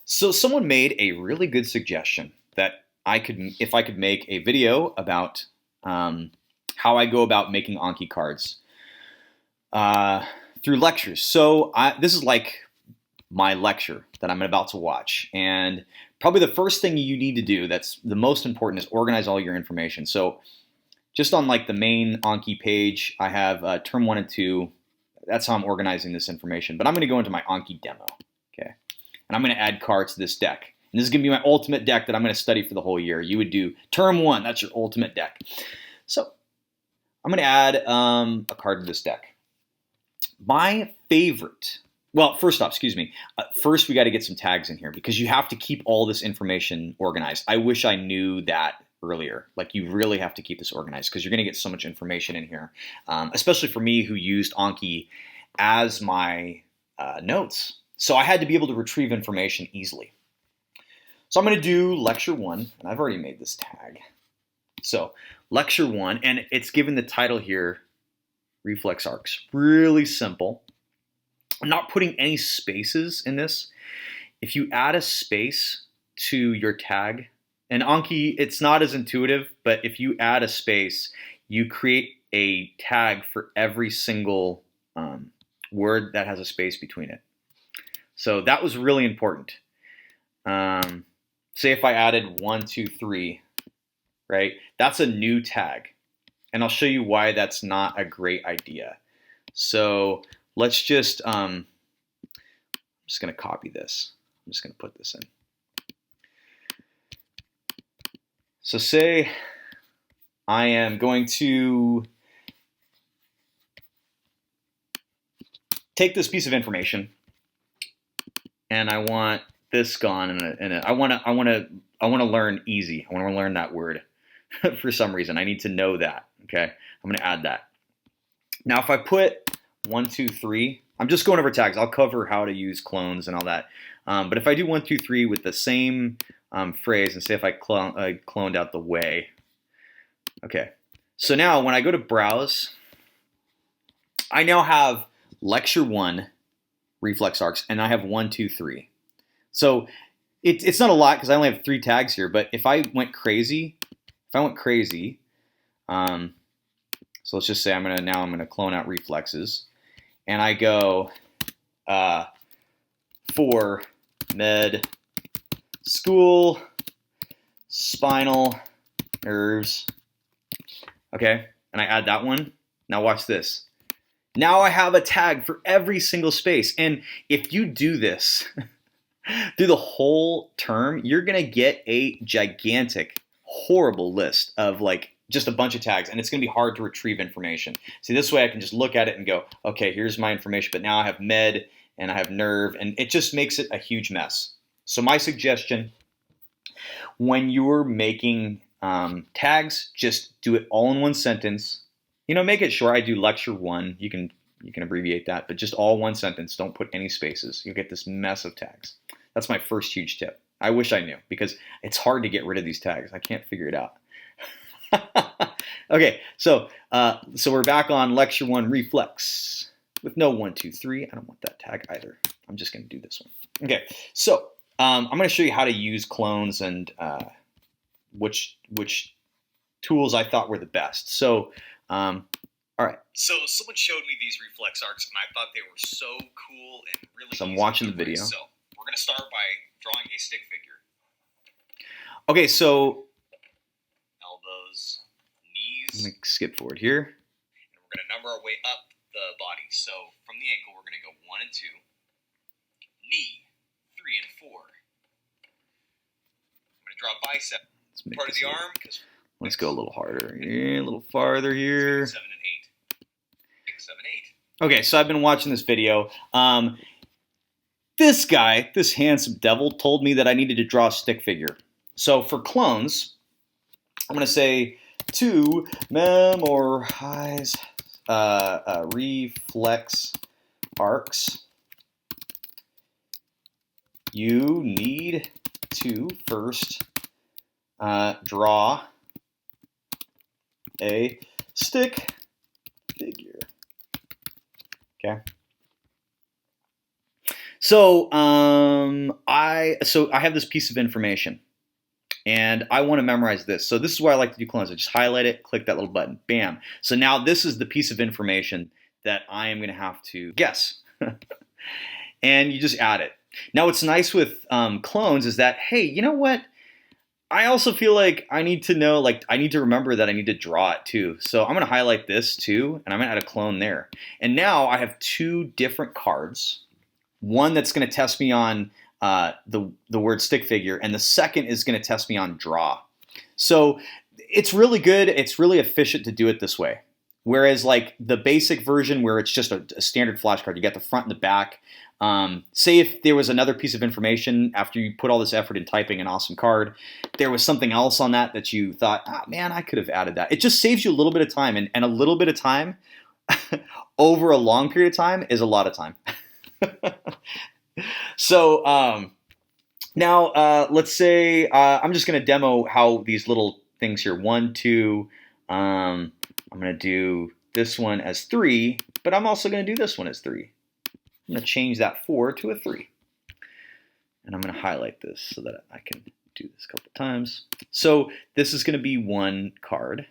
So someone made a really good suggestion that if I could make a video about how I go about making Anki cards through lectures. So this is like my lecture that I'm about to watch, and probably the first thing you need to do that's the most important is organize all your information. So just on like the main Anki page, I have term 1 and 2. That's how I'm organizing this information. But I'm going to go into my Anki demo, okay? And I'm going to add cards to this deck. And this is going to be my ultimate deck that I'm going to study for the whole year. You would do term 1, that's your ultimate deck. So I'm going to add a card to this deck. My favorite, well, first off, excuse me. First, we got to get some tags in here because you have to keep all this information organized. I wish I knew that earlier. Like, you really have to keep this organized because you're going to get so much information in here, especially for me who used Anki as my notes. So I had to be able to retrieve information easily. So I'm going to do lecture 1, and I've already made this tag. So lecture 1, and it's given the title here, reflex arcs. Really simple. I'm not putting any spaces in this. If you add a space to your tag, and Anki, it's not as intuitive, but if you add a space, you create a tag for every single word that has a space between it. So that was really important. Say if I added 1, 2, 3, right? That's a new tag. And I'll show you why that's not a great idea. So let's just, I'm just going to copy this. I'm just going to put this in. So say I am going to take this piece of information and I want this gone, and I want to learn easy. I want to learn that word for some reason. I need to know that. Okay, I'm going to add that. Now, if I put 1, 2, 3, I'm just going over tags. I'll cover how to use clones and all that. But if I do 1, 2, 3 with the same phrase, and say if I cloned out the way. Okay, so now when I go to browse, I now have lecture 1 reflex arcs, and I have 1, 2, 3. So it's not a lot because I only have 3 tags here. But if I went crazy, so let's just say I'm gonna clone out reflexes, and I go for med school spinal nerves. Okay, and I add that one. Now watch this. Now I have a tag for every single space, and if you do this through the whole term, you're gonna get a gigantic, horrible list of like just a bunch of tags, and it's going to be hard to retrieve information. See, this way I can just look at it and go, okay, here's my information, but now I have med and I have nerve, and it just makes it a huge mess. So my suggestion, when you're making tags, just do it all in one sentence. You know, make it short. I do lecture 1. You can abbreviate that, but just all one sentence. Don't put any spaces. You'll get this mess of tags. That's my first huge tip. I wish I knew because it's hard to get rid of these tags. I can't figure it out. Okay, so we're back on lecture 1, reflex, with no 1, 2, 3. I don't want that tag either. I'm just going to do this one. Okay, so I'm going to show you how to use clones and which tools I thought were the best. So, all right. So someone showed me these reflex arcs, and I thought they were so cool and really. So I'm watching the video. So we're going to start by drawing a stick figure. Okay, so elbows, knees. Let me skip forward here. And we're going to number our way up the body. So from the ankle, we're going to go 1 and 2. Knee, 3 and 4. I'm going to draw bicep. Part of the arm. Let's go a little harder. Yeah, a little farther here. 7 and 8. 6, 7, 8. Okay, so I've been watching this video. This guy, this handsome devil, told me that I needed to draw a stick figure. So for clones, I'm going to say to memorize reflex arcs, you need to first draw a stick figure. Okay. So I so I have this piece of information and I want to memorize this. So this is why I like to do clones. I just highlight it, click that little button, bam. So now this is the piece of information that I am going to have to guess. And you just add it. Now what's nice with clones is that, hey, you know what? I also feel like I need to know, like I need to remember that I need to draw it too. So I'm going to highlight this too, and I'm going to add a clone there. And now I have two different cards. One that's going to test me on the word stick figure, and the second is going to test me on draw. So it's really good. It's really efficient to do it this way. Whereas like the basic version where it's just a standard flashcard, you got the front and the back. Say if there was another piece of information after you put all this effort in typing an awesome card, there was something else on that you thought, oh, man, I could have added that. It just saves you a little bit of time, and a little bit of time over a long period of time is a lot of time. So now let's say I'm just going to demo how these little things here, 1, 2, I'm going to do this one as 3, but I'm also going to do this one as 3. I'm going to change that 4 to a 3. And I'm going to highlight this so that I can do this a couple times. So this is going to be one card.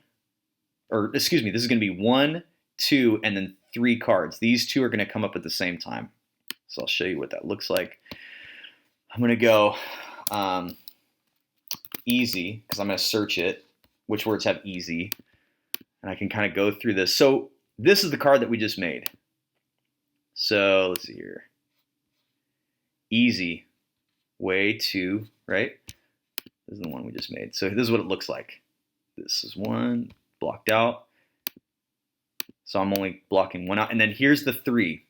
Or excuse me, this is going to be 1, 2, and then 3 cards. These two are going to come up at the same time. So I'll show you what that looks like. I'm going to go easy, because I'm going to search it, which words have easy. And I can kind of go through this. So this is the card that we just made. So let's see here. Easy, way to, right? This is the one we just made. So this is what it looks like. This is one blocked out. So I'm only blocking one out. And then here's the 3.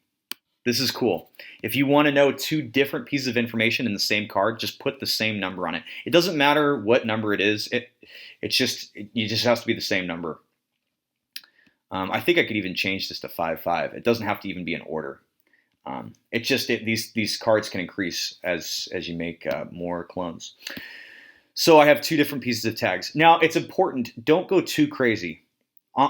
This is cool. If you want to know 2 different pieces of information in the same card, just put the same number on it. It doesn't matter what number it is. It just has to be the same number. I think I could even change this to 5, 5. It doesn't have to even be in order. These cards can increase as you make more clones. So I have 2 different pieces of tags. Now it's important, don't go too crazy.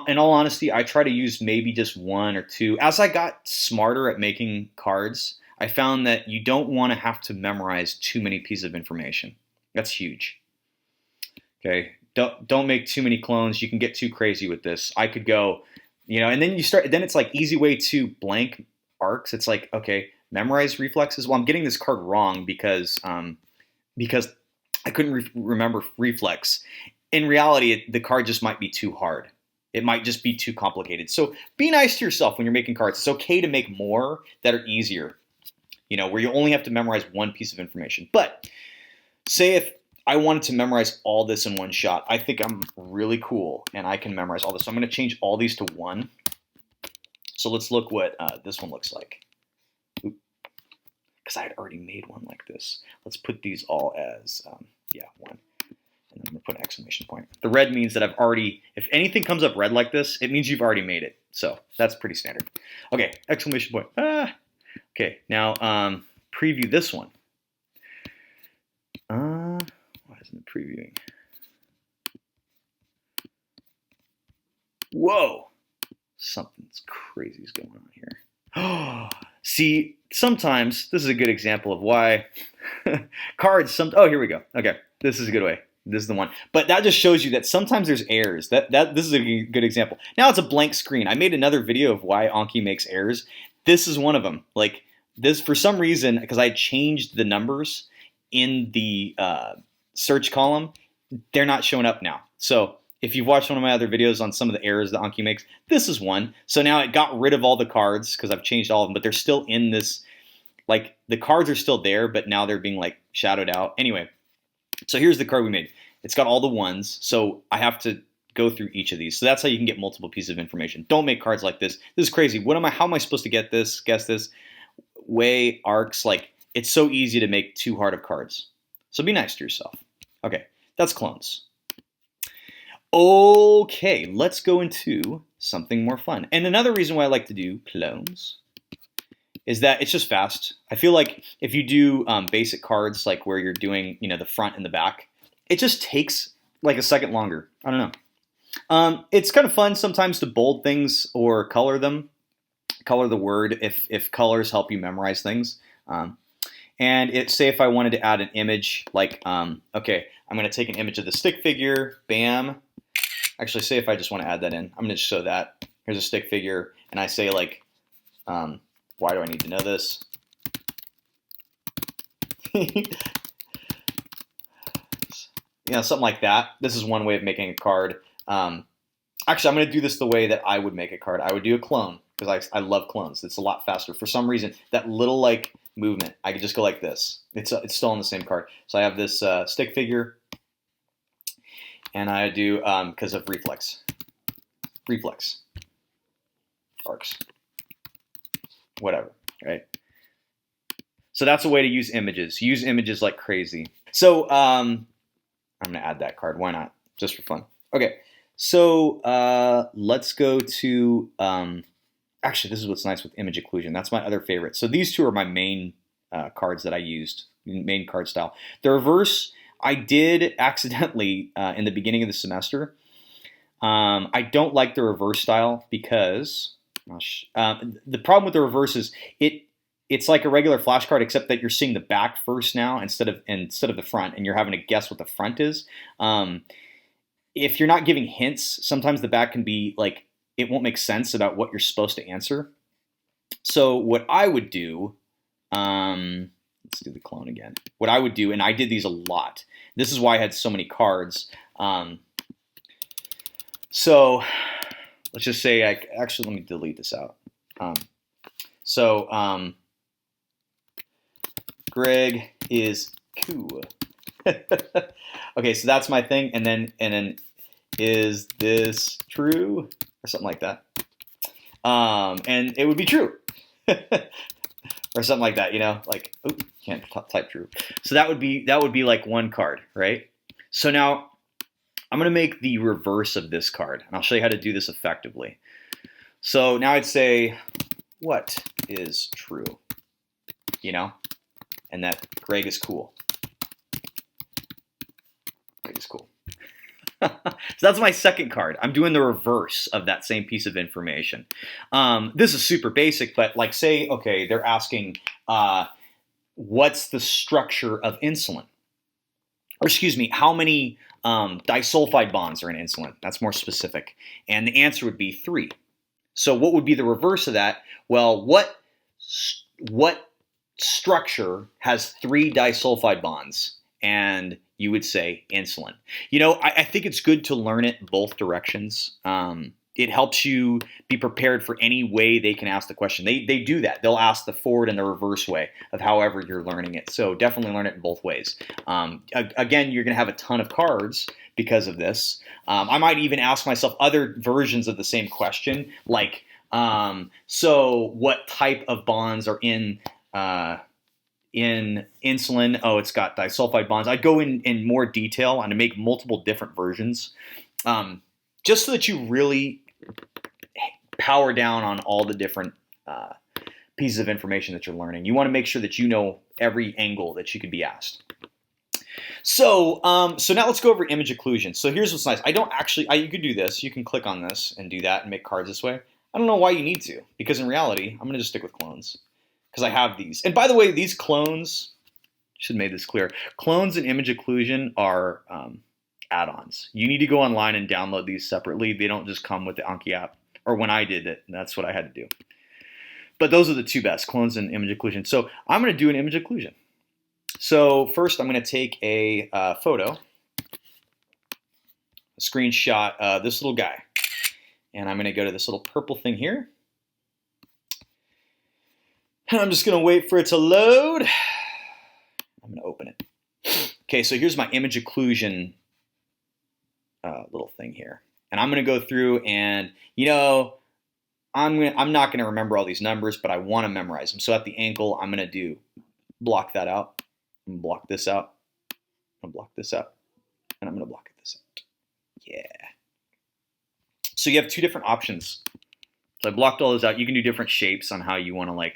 In all honesty, I try to use maybe just 1 or 2. As I got smarter at making cards, I found that you don't want to have to memorize too many pieces of information. That's huge. Okay, don't make too many clones. You can get too crazy with this. I could go, and then then it's like easy way to blank arcs. It's like, okay, memorize reflexes. Well, I'm getting this card wrong because I couldn't remember reflex. In reality, the card just might be too hard. It might just be too complicated. So be nice to yourself when you're making cards. It's okay to make more that are easier, where you only have to memorize one piece of information. But say if I wanted to memorize all this in one shot, I think I'm really cool and I can memorize all this. So I'm going to change all these to 1. So let's look what this one looks like. Because I had already made one like this. Let's put these all as, 1. And then I'm going to put an exclamation point. The red means that I've already, if anything comes up red like this, it means you've already made it. So that's pretty standard. Okay, exclamation point. Okay, now preview this one. Why isn't it previewing? Whoa! Something's crazy is going on here. See, sometimes, this is a good example of why cards, oh, here we go. Okay, this is a good way. This is the one. But that just shows you that sometimes there's errors. This is a good example. Now it's a blank screen. I made another video of why Anki makes errors. This is one of them. Like this, for some reason, because I changed the numbers in the search column, they're not showing up now. So if you've watched one of my other videos on some of the errors that Anki makes, this is one. So now it got rid of all the cards because I've changed all of them, but they're still in this, like the cards are still there, but now they're being like shadowed out. Anyway, so here's the card we made. It's got all the 1s, so I have to go through each of these. So that's how you can get multiple pieces of information. Don't make cards like this. This is crazy. How am I supposed to get this? Guess this. Way, arcs, like it's so easy to make too hard of cards. So be nice to yourself. Okay, that's clones. Okay, let's go into something more fun. And another reason why I like to do clones is that it's just fast. I feel like if you do basic cards, like where you're doing, the front and the back, it just takes like a second longer. I don't know. It's kind of fun sometimes to bold things or color them, color the word if colors help you memorize things. And say if I wanted to add an image, like, okay, I'm going to take an image of the stick figure, bam. Actually, say if I just want to add that in, I'm going to show that. Here's a stick figure, and I say like, why do I need to know this? Something like that. This is one way of making a card. Actually, I'm going to do this the way that I would make a card. I would do a clone because I love clones. It's a lot faster. For some reason, that little like movement, I could just go like this. It's still on the same card. So I have this stick figure, and I do because of reflex, arcs, whatever, right? So that's a way to use images. Use images like crazy. So I'm gonna add that card. Why not? Just for fun. Okay. So let's go to, actually this is what's nice with image occlusion. That's my other favorite. So these two are my main cards that I used, main card style. The reverse, I did accidentally in the beginning of the semester. I don't like the reverse style because the problem with the reverse is it's like a regular flashcard except that you're seeing the back first now instead of the front, and you're having to guess what the front is. If you're not giving hints, sometimes the back can be like, it won't make sense about what you're supposed to answer. So what I would do, let's do the clone again. What I would do, and I did these a lot. This is why I had so many cards. So let's just say, actually, let me delete this out. Greg is cool. Okay, so that's my thing, and then is this true or something like that, and it would be true or something like that, like, oh, can't type true. So that would be like one card, right? So now I'm gonna make the reverse of this card, and I'll show you how to do this effectively. So now I'd say, what is true, and that Greg is cool. Is cool. So that's my second card. I'm doing the reverse of that same piece of information. This is super basic, but like, say, okay, they're asking, what's the structure of insulin? Or excuse me, how many disulfide bonds are in insulin? That's more specific. And the answer would be 3. So what would be the reverse of that? Well, what structure has 3 disulfide bonds? And you would say insulin. I think it's good to learn it both directions. It helps you be prepared for any way they can ask the question. They do that. They'll ask the forward and the reverse way of however you're learning it. So definitely learn it in both ways. Again, you're going to have a ton of cards because of this. I might even ask myself other versions of the same question, like, so what type of bonds are in insulin? Oh, it's got disulfide bonds. I'd go in more detail and to make multiple different versions, just so that you really power down on all the different pieces of information that you're learning. You want to make sure that you know every angle that you could be asked. So now let's go over image occlusion. So here's what's nice. You could do this. You can click on this and do that and make cards this way. I don't know why you need to, because in reality, I'm going to just stick with clones. Because I have these. And by the way, these clones, should have made this clear, clones and image occlusion are add-ons. You need to go online and download these separately. They don't just come with the Anki app. Or when I did it, that's what I had to do. But those are the two best, clones and image occlusion. So I'm going to do an image occlusion. So first I'm going to take a photo, a screenshot of this little guy. And I'm going to go to this little purple thing here. And I'm just going to wait for it to load. I'm going to open it. Okay, so here's my image occlusion little thing here. And I'm going to go through and, I'm not going to remember all these numbers, but I want to memorize them. So at the ankle, I'm going to block that out. I'm going to block this out. I'm going to block this out. And I'm going to block this out. Yeah. So you have 2 different options. So I blocked all those out. You can do different shapes on how you want to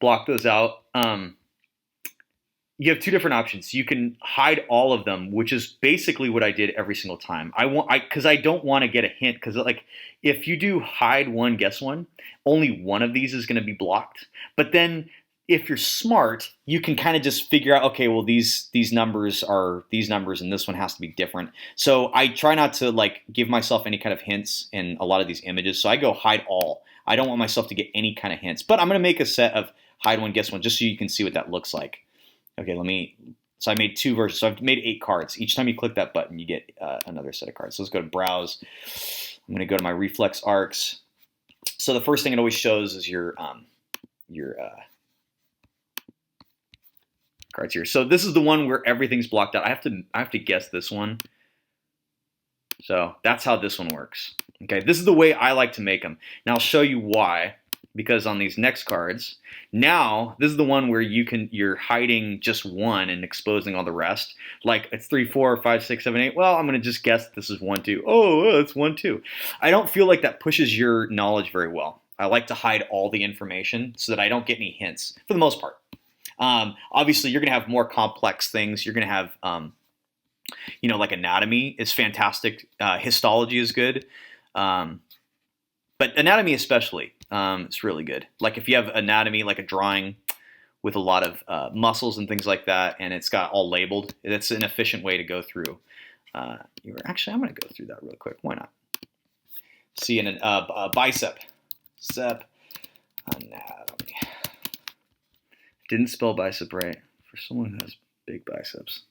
block those out. You have 2 different options. You can hide all of them, which is basically what I did every single time. Because I don't want to get a hint. Because if you do hide one, guess one, only one of these is going to be blocked. But then if you're smart, you can kind of just figure out, okay, well, these numbers are these numbers and this one has to be different. So I try not to like give myself any kind of hints in a lot of these images. So I go hide all. I don't want myself to get any kind of hints, but I'm going to make a set of hide one, guess one, just so you can see what that looks like. Okay, so I made 2 versions. So I've made 8 cards. Each time you click that button, you get another set of cards. So let's go to browse. I'm going to go to my reflex arcs. So the first thing it always shows is your cards here. So this is the one where everything's blocked out. I have to guess this one. So that's how this one works. Okay, this is the way I like to make them. Now I'll show you why. Because on these next cards, now this is the one where you're hiding just one and exposing all the rest. Like it's 3, 4, 5, 6, 7, 8. Well, I'm gonna just guess this is 1, 2. Oh, it's 1, 2. I don't feel like that pushes your knowledge very well. I like to hide all the information so that I don't get any hints for the most part. Obviously, you're gonna have more complex things. You're gonna have, like anatomy is fantastic. Histology is good. But anatomy especially, it's really good. Like if you have anatomy, like a drawing with a lot of muscles and things like that, and it's got all labeled, that's an efficient way to go through. Actually, I'm going to go through that real quick. Why not? See, in a bicep. Anatomy. Didn't spell bicep right for someone who has big biceps.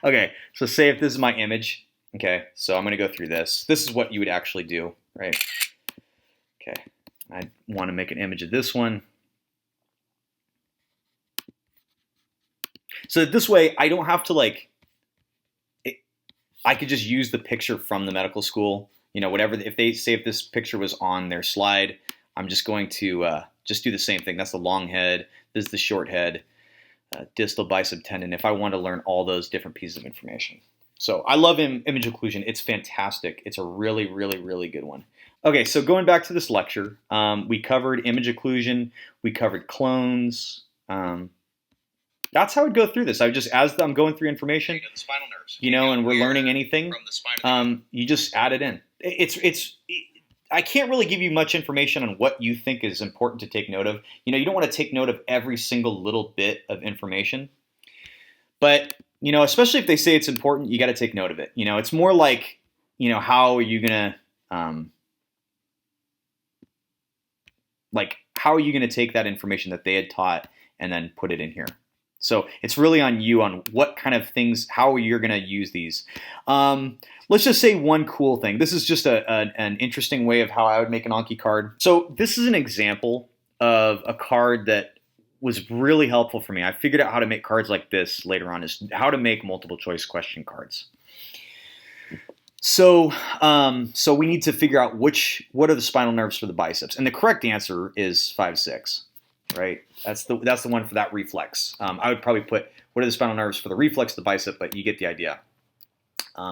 Okay, so say if this is my image. Okay, so I'm going to go through this. This is what you would actually do, right? Okay, I want to make an image of this one. So this way, I don't have to I could just use the picture from the medical school. Whatever, if they say if this picture was on their slide, I'm just going to just do the same thing. That's the long head. This is the short head, distal bicep tendon, if I want to learn all those different pieces of information. So I love image occlusion. It's fantastic. It's a really, really, really good one. Okay, so going back to this lecture, we covered image occlusion. We covered clones. That's how I'd go through this. I would just, as I'm going through information, the spinal nerves, and we're learning anything, from the spine you just add it in. I can't really give you much information on what you think is important to take note of. You don't want to take note of every single little bit of information, but especially if they say it's important, you got to take note of it. It's more like, how are you gonna, how are you gonna take that information that they had taught and then put it in here? So it's really on you on what kind of things, how you're gonna use these. Let's just say one cool thing. This is just an interesting way of how I would make an Anki card. So this is an example of a card that was really helpful for me. I figured out how to make cards like this later on, is how to make multiple choice question cards. So we need to figure out what are the spinal nerves for the biceps, and the correct answer is 5, 6, right? That's the one for that reflex. I would probably put what are the spinal nerves for the reflex of the bicep, but you get the idea.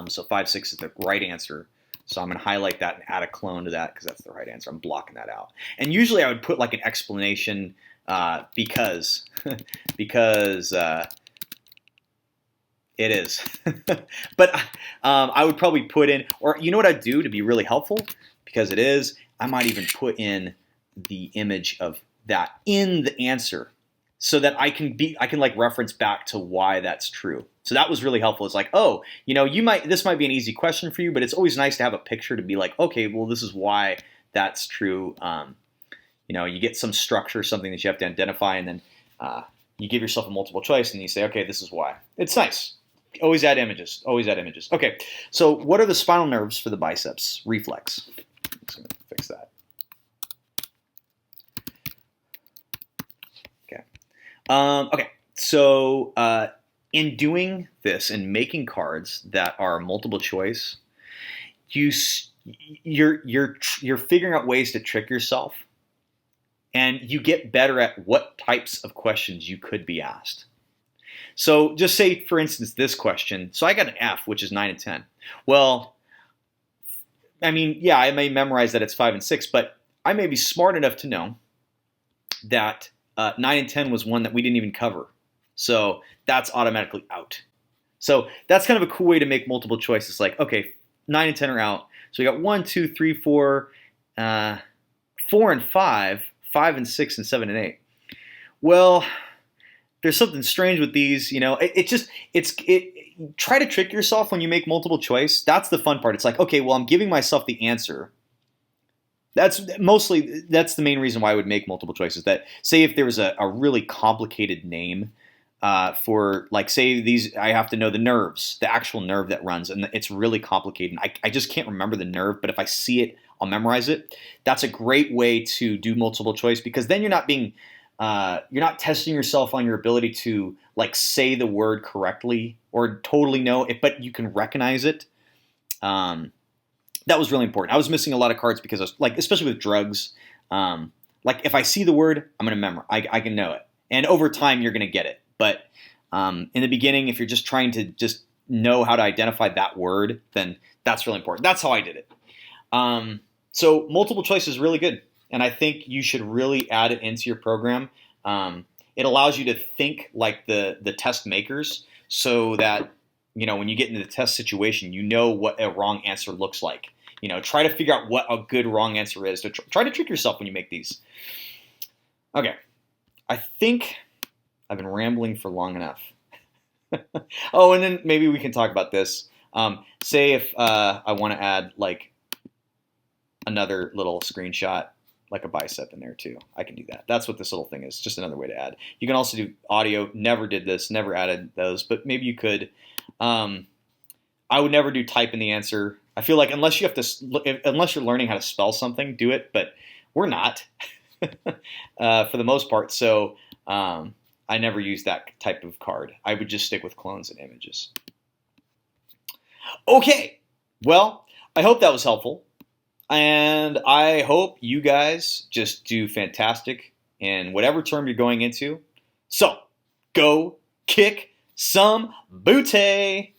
So 5, 6 is the right answer. So I'm going to highlight that and add a clone to that because that's the right answer. I'm blocking that out. And usually I would put like an explanation because it is. But I would probably put in, or you know what I'd do to be really helpful? Because it is, I might even put in the image of that in the answer so that I can like reference back to why that's true. So that was really helpful. It's like, oh, this might be an easy question for you, but it's always nice to have a picture to be like, okay, well, this is why that's true. You get some structure, something that you have to identify, and then you give yourself a multiple choice, and you say, okay, this is why. It's nice. Always add images. Always add images. Okay, so what are the spinal nerves for the biceps? Reflex. I'm just going to fix that. Okay. Okay, so in doing this and making cards that are multiple choice, you're figuring out ways to trick yourself, and you get better at what types of questions you could be asked. So just say, for instance, this question. So I got an F, which is 9 and 10. Well, I mean, yeah, I may memorize that it's 5 and 6, but I may be smart enough to know that 9 and 10 was one that we didn't even cover. So that's automatically out. So that's kind of a cool way to make multiple choices. Like, okay, 9 and 10 are out. So we got 1, 2, 3, 4, 4 and 5, 5 and 6, and 7 and 8. Well, there's something strange with these, try to trick yourself when you make multiple choice. That's the fun part. It's like, okay, well, I'm giving myself the answer. That's the main reason why I would make multiple choices. That say if there was a really complicated name for like say these, I have to know the nerves, the actual nerve that runs, and it's really complicated. I just can't remember the nerve, but if I see it, I'll memorize it. That's a great way to do multiple choice because then you're not testing yourself on your ability to like say the word correctly or totally know it, but you can recognize it. That was really important. I was missing a lot of cards because I was like, especially with drugs, like if I see the word, I'm going to memorize. I can know it, and over time you're going to get it. But in the beginning, if you're just trying to just know how to identify that word, then that's really important. That's how I did it. So multiple choice is really good, and I think you should really add it into your program. It allows you to think like the test makers, so that when you get into the test situation, you know what a wrong answer looks like. Try to figure out what a good wrong answer is. Try to trick yourself when you make these. Okay, I think I've been rambling for long enough. Oh, and then maybe we can talk about this. Say if I want to add like another little screenshot, like a bicep in there too. I can do that. That's what this little thing is, just another way to add. You can also do audio. Never did this, never added those, but maybe you could. I would never do type in the answer. I feel like unless you're learning how to spell something, do it, but we're not for the most part. So I never use that type of card. I would just stick with clones and images. Okay, well, I hope that was helpful. And I hope you guys just do fantastic in whatever term you're going into. So, go kick some booty!